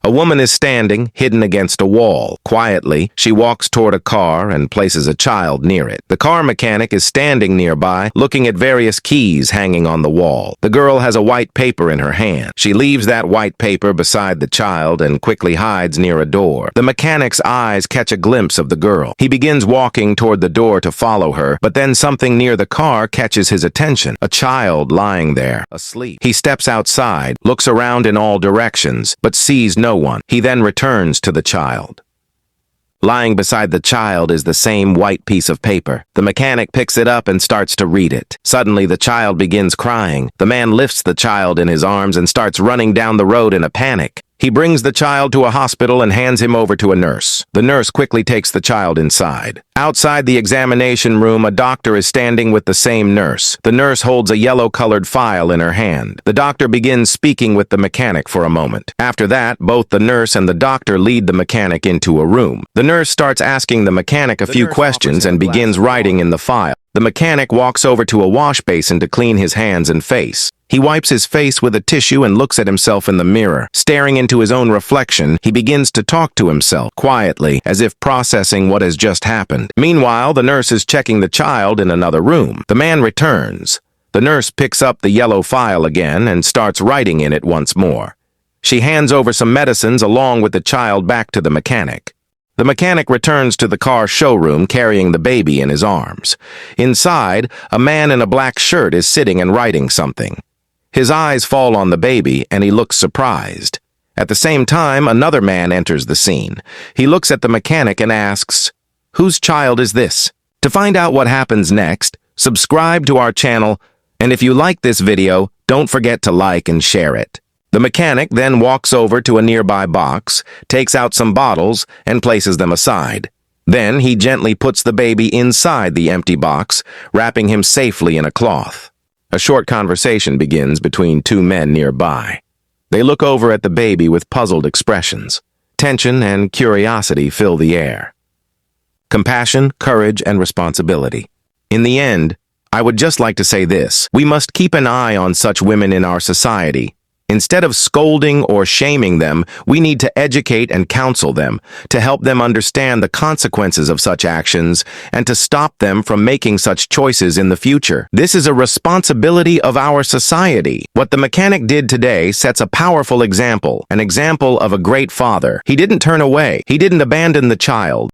A woman is standing, hidden against a wall. Quietly, she walks toward a car and places a child near it. The car mechanic is standing nearby, looking at various keys hanging on the wall. The girl has a white paper in her hand. She leaves that white paper beside the child and quickly hides near a door. The mechanic's eyes catch a glimpse of the girl. He begins walking toward the door to follow her, but then something near the car catches his attention. A child lying there, asleep. He steps outside, looks around in all directions, but sees no one. He then returns to the child. Lying beside the child is the same white piece of paper. The mechanic picks it up and starts to read it. Suddenly, the child begins crying. The man lifts the child in his arms and starts running down the road in a panic. He brings the child to a hospital and hands him over to a nurse. The nurse quickly takes the child inside. Outside the examination room, a doctor is standing with the same nurse. The nurse holds a yellow-colored file in her hand. The doctor begins speaking with the mechanic for a moment. After that, both the nurse and the doctor lead the mechanic into a room. The nurse starts asking the mechanic a few questions and begins writing in the file. The mechanic walks over to a wash basin to clean his hands and face. He wipes his face with a tissue and looks at himself in the mirror. Staring into his own reflection, he begins to talk to himself quietly, as if processing what has just happened. Meanwhile, the nurse is checking the child in another room. The man returns. The nurse picks up the yellow file again and starts writing in it once more. She hands over some medicines along with the child back to the mechanic. The mechanic returns to the car showroom carrying the baby in his arms. Inside, a man in a black shirt is sitting and writing something. His eyes fall on the baby, and he looks surprised. At the same time, another man enters the scene. He looks at the mechanic and asks, "Whose child is this?" To find out what happens next, subscribe to our channel, and if you like this video, don't forget to like and share it. The mechanic then walks over to a nearby box, takes out some bottles, and places them aside. Then he gently puts the baby inside the empty box, wrapping him safely in a cloth. A short conversation begins between two men nearby. They look over at the baby with puzzled expressions. Tension and curiosity fill the air. Compassion, courage, and responsibility. In the end, I would just like to say this: we must keep an eye on such women in our society. Instead of scolding or shaming them, we need to educate and counsel them, to help them understand the consequences of such actions, and to stop them from making such choices in the future. This is a responsibility of our society. What the mechanic did today sets a powerful example, an example of a great father. He didn't turn away. He didn't abandon the child.